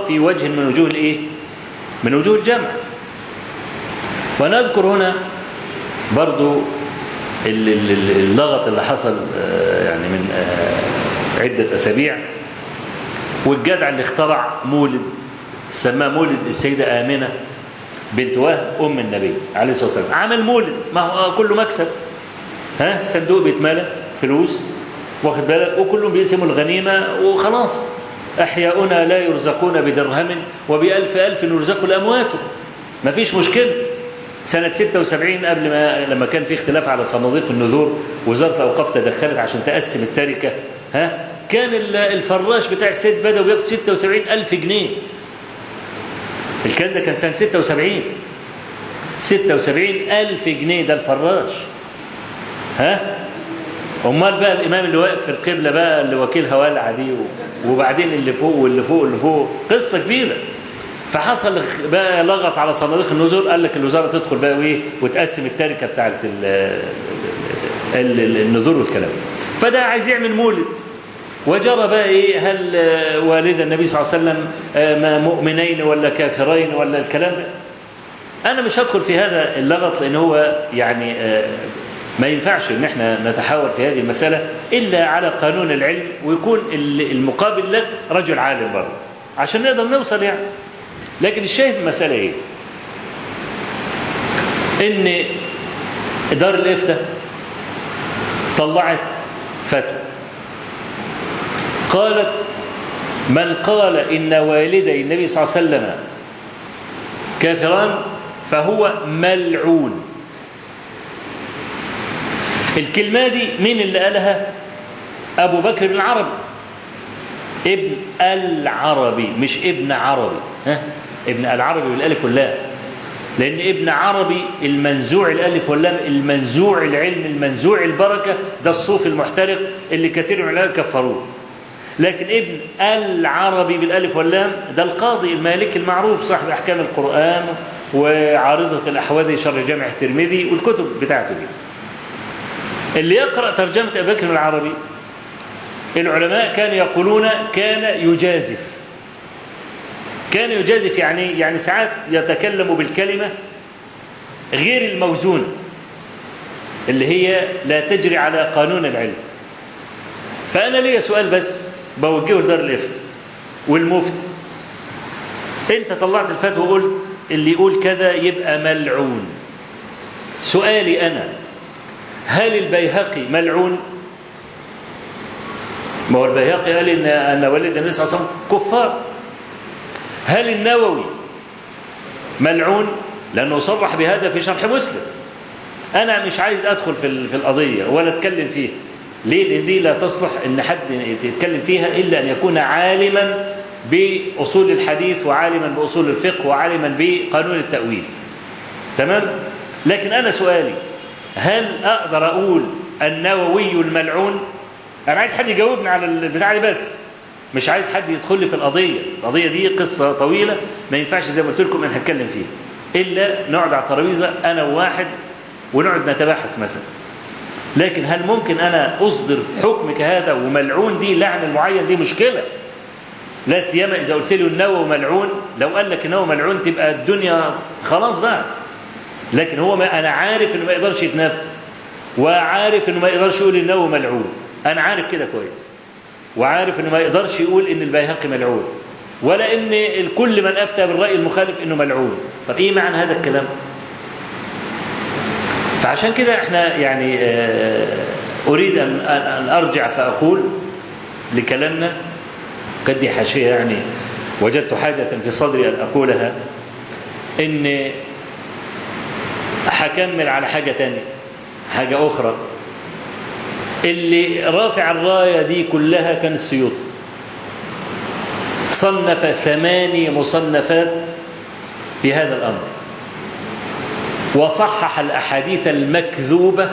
في وجه من وجوه الايه؟ من وجوه الجمع. ونذكر هنا برضو اللغط اللي حصل يعني من عدة أسابيع، والجدع اللي اخترع مولد سماه مولد السيدة آمنة بنت وهب أم النبي عليه الصلاة والسلام. عمل مولد، ما هو كله مكسب، الصندوق بيتملى فلوس واخد بالك، وكلهم بيقسموا الغنيمة وخلاص. أحياؤنا لا يرزقون بدرهم وبألف ألف يرزق الأموات، ما فيش مشكلة. سنة 76 قبل ما لما كان في اختلاف على صناديق النذور، وزارة الأوقاف تدخلت عشان تقسم التركة، كان الفراش بتاع السيد بدوي بياخد 76,000 جنيه. الكلام ده كان سنة 76. 76,000 جنيه ده الفراش. امال بقى الامام اللي واقف في القبله بقى اللي وكيل هوالعه دي، وبعدين اللي فوق واللي فوق واللي فوق، قصه كبيره. فحصل بقى لغط على صناديق النذور، قال لك الوزاره تدخل بقى وايه وتقسم التركه بتاعت النذور والكلام. فده عايز يعمل مولد، وجرى بقى ايه، هل والد النبي صلى الله عليه وسلم مؤمنين ولا كافرين ولا الكلام ده. انا مش هدخل في هذا اللغط، لان هو يعني ما ينفعش ان احنا نتحاور في هذه المسألة الا على قانون العلم، ويكون المقابل لك رجل عالم برضه عشان نقدر نوصل يعني. لكن الشاهد في المسألة ايه؟ ان دار الافتاء طلعت فتوى قالت من قال ان والدي النبي صلى الله عليه وسلم كافران فهو ملعون. الكلمة دي مين اللي قالها؟ أبو بكر بن العربي، ابن العربي، مش ابن عربي، ابن العربي بالالف واللام، لأن ابن عربي المنزوع الالف واللام، المنزوع العلم، المنزوع البركة، ده الصوفي المحترق اللي كثير من العلماء كفروه. لكن ابن العربي بالالف واللام ده القاضي المالكي المعروف صاحب أحكام القرآن وعارضة الأحوذي شرح جامع الترمذي والكتب بتاعته دي. اللي يقرأ ترجمة أبي بكر العربي، العلماء كانوا يقولون كان يجازف. كان يجازف يعني ساعات يتكلم بالكلمة غير الموزونة اللي هي لا تجري على قانون العلم. فأنا لي سؤال بس بوجهه لدار الإفتاء والمفتي، أنت طلعت الفتوى وقلت اللي يقول كذا يبقى ملعون. سؤالي أنا، هل البيهقي ملعون؟ ما هو البيهقي قال أن والد النبي صلى الله عليه وسلم كفار. هل النووي ملعون؟ لأنه صرح بهذا في شرح مسلم. أنا مش عايز أدخل في القضية ولا أتكلم فيها. ليه؟ لأن دي لا تصلح أن حد يتكلم فيها إلا أن يكون عالما بأصول الحديث وعالما بأصول الفقه وعالما بقانون التأويل. تمام؟ لكن أنا سؤالي، هل أقدر أقول النووي الملعون؟ أنا عايز حد يجاوبني على البتاع دي بس، مش عايز حد يدخل لي في القضية. القضية دي قصة طويلة ما ينفعش زي ما قلت لكم أن هنتكلم فيها، إلا نقعد على الترابيزة أنا وواحد ونقعد نتباحث مثلا. لكن هل ممكن أنا أصدر حكم كهذا وملعون دي لعن المعين؟ دي مشكلة، لا سيما إذا قلت له النووي ملعون. لو قال لك النووي ملعون تبقى الدنيا خلاص بقى. لكن هو أنا عارف إنه ما يقدرش يتنفس، وعارف إنه ما يقدرش يقول النووي ملعون. أنا عارف كده كويس، وعارف إنه ما يقدرش يقول إن البيهقي ملعون، ولا إن كل من أفتى بالرأي المخالف إنه ملعون. طب إيه معنى هذا الكلام؟ فعشان كده إحنا يعني أريد أن أرجع فأقول لكلامنا، قد دي حاشية يعني وجدت حاجة في صدري أن أقولها، إن هكمل على حاجة تانية، حاجة أخرى. اللي رافع الراية دي كلها كان السيوطي، صنف 8 مصنفات في هذا الأمر، وصحح الأحاديث المكذوبة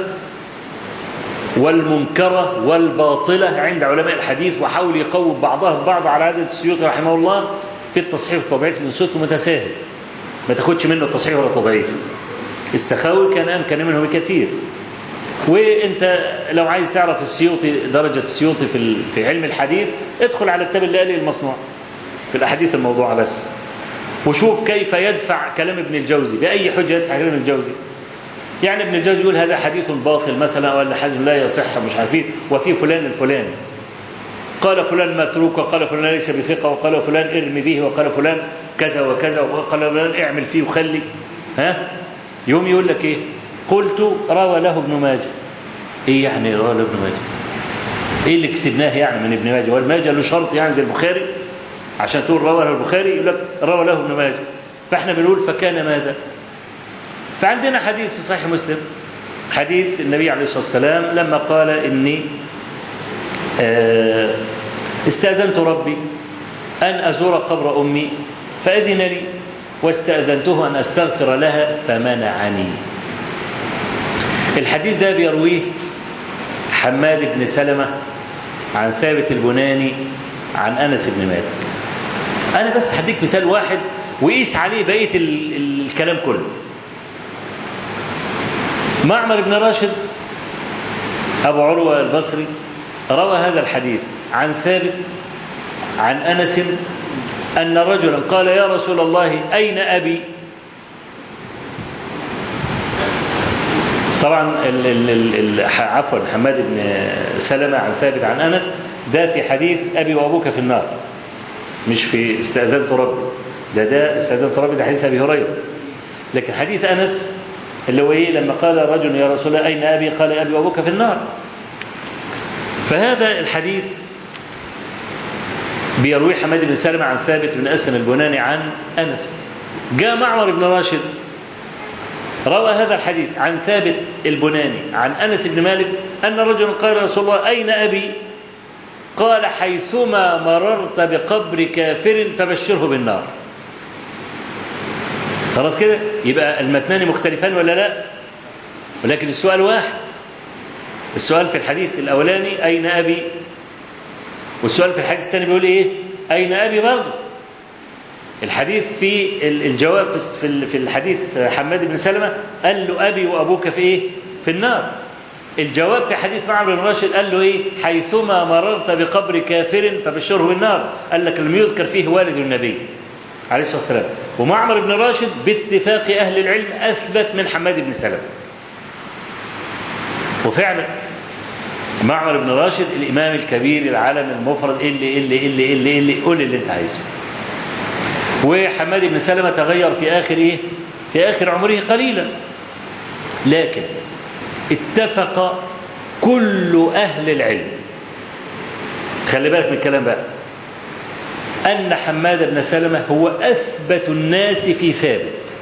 والمنكرة والباطلة عند علماء الحديث، وحاول يقوم بعضها ببعض على عادة السيوطي رحمه الله في التصحيح والتضعيف. لأن السيوطي متساهل، ما تاخدش منه التصحيح ولا التضعيف. السخاوي كان أمكن منه بكثير. وانت لو عايز تعرف السيوطي درجة السيوطي في علم الحديث، ادخل على كتاب الليالي المصنوع، في الأحاديث الموضوعة بس، وشوف كيف يدفع كلام ابن الجوزي، بأي حجة يدفع كلام ابن الجوزي. يعني ابن الجوزي يقول هذا حديث باطل مثلا، ولا حديث لا يصح مش عارفين، وفي فلان الفلاني قال فلان متروك، وقال فلان ليس بثقة، وقال فلان ارمي به، وقال فلان كذا وكذا، وقال فلان اعمل فيه وخلي. يوم يقول لك ايه؟ قلت روى له ابن ماجه. ايه يعني روى له ابن ماجه؟ ايه اللي كسبناه يعني من ابن ماجه؟ وابن ماجه له شرط يعني زي البخاري عشان تقول روى له البخاري؟ يقول لك روى له ابن ماجه. فاحنا بنقول فكان ماذا؟ فعندنا حديث في صحيح مسلم، حديث النبي عليه الصلاة والسلام لما قال إني استأذنت ربي أن أزور قبر أمي فأذن لي، واستأذنته أن أستغفر لها فمنعني. الحديث ده بيرويه حماد بن سلمة عن ثابت البناني عن أنس بن مالك. أنا بس هديك مثال واحد وقيس عليه بقية الكلام كله. معمر بن راشد أبو عروة البصري روى هذا الحديث عن ثابت عن أنس أن رجلا قال يا رسول الله أين أبي؟ طبعا عفوا حماد بن سلمة عن ثابت عن أنس ده في حديث أبي وأبوك في النار، مش في استأذنت ربي. ده استأذنت ربي ده حديث أبي هريرة. لكن حديث أنس اللي هو إيه؟ لما قال رجل يا رسول الله أين أبي؟ قال أبي وأبوك في النار. فهذا الحديث بيروي حماد بن سلمة عن ثابت بن أسلم البناني عن أنس. جاء معمر بن راشد روى هذا الحديث عن ثابت البناني عن أنس بن مالك أن رجلا قال يا رسول الله أين أبي؟ قال حيثما مررت بقبر كافر فبشره بالنار. خلاص كده يبقى المتنان مختلفان ولا لا؟ ولكن السؤال واحد. السؤال في الحديث الأولاني أين أبي؟ والسؤال في الحديث الثاني بيقول إيه؟ أين أبي برضه؟ الحديث في الجواب في الحديث حماد بن سلمة قال له أبي وأبوك في إيه؟ في النار. الجواب في حديث معمر بن راشد قال له إيه؟ حيثما مررت بقبر كافر فبشره بالنار. قال لك لم يذكر فيه والد النبي عليه الصلاة والسلام. ومعمر بن راشد باتفاق أهل العلم أثبت من حماد بن سلمة. وفعلا معمر بن راشد الإمام الكبير العالم المفرد اللي قول اللي انت عايزه. وحماد بن سلمة تغير في آخر إيه؟ في آخر عمره قليلا. لكن اتفق كل أهل العلم، خلي بالك من الكلام بقى، أن حماد بن سلمة هو أثبت الناس في ثابت،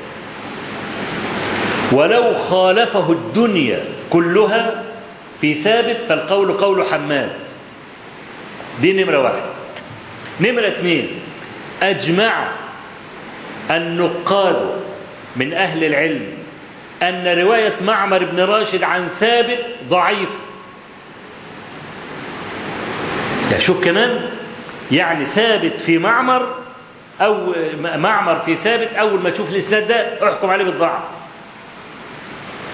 ولو خالفه الدنيا كلها في ثابت فالقول قول حماد. دي نمرة واحد. نمرة اثنين، أجمع النقاد من أهل العلم أن رواية معمر بن راشد عن ثابت ضعيفة. يعني شوف كمان، يعني ثابت في معمر أو معمر في ثابت، أول ما تشوف الإسناد ده احكم عليه بالضعف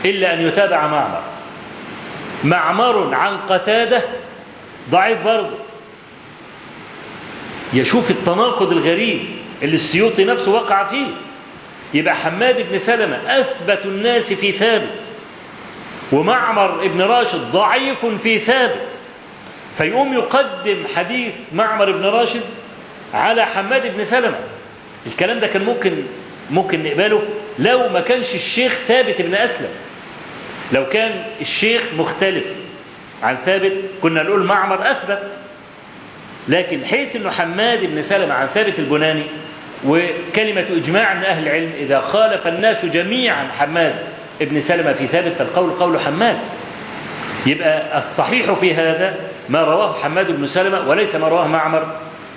إلا أن يتابع معمر. معمر عن قتادة ضعيف برضه. يشوف التناقض الغريب اللي السيوطي نفسه وقع فيه. يبقى حماد بن سلمة أثبت الناس في ثابت، ومعمر بن راشد ضعيف في ثابت، فيقوم يقدم حديث معمر بن راشد على حماد بن سلمة. الكلام ده كان ممكن نقبله لو ما كانش الشيخ ثابت بن أسلم. لو كان الشيخ مختلف عن ثابت كنا نقول معمر أثبت. لكن حيث أنه حماد بن سلمة عن ثابت البناني، وكلمة إجماع من أهل العلم إذا خالف الناس جميعا حماد بن سلمة في ثابت فالقول قول حماد. يبقى الصحيح في هذا ما رواه حماد بن سلمة وليس ما رواه معمر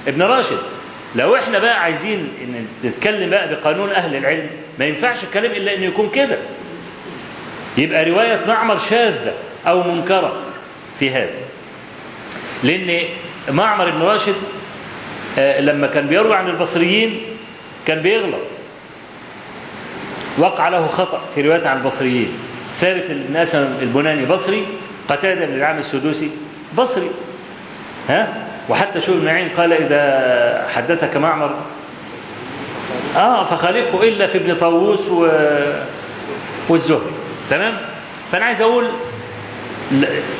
بن راشد. لو احنا بقى عايزين نتكلم بقى بقانون أهل العلم ما ينفعش الكلام إلا أن يكون كده. يبقى رواية معمر شاذة أو منكرة في هذا، لأن معمر بن راشد لما كان بيروي عن البصريين كان بيغلط، وقع له خطأ في رواية عن البصريين. ثابت بن أسلم البناني بصري، قتادة بن العام السدوسي بصري، وحتى شو ابن معين قال إذا حدثك معمر فخالفه إلا في ابن طاووس والزهري. تمام. فأنا عايز أقول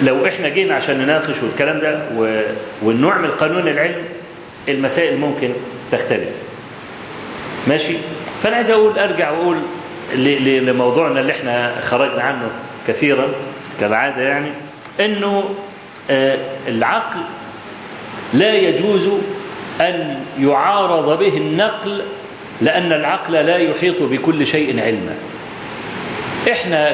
لو إحنا جينا عشان نناقش والكلام ده ونعمل قانون العلم، المسائل ممكن تختلف. ماشي. فأنا عايز أقول أرجع وأقول لموضوعنا اللي إحنا خرجنا عنه كثيرا كالعادة، يعني إنه العقل لا يجوز أن يعارض به النقل، لأن العقل لا يحيط بكل شيء علما. إحنا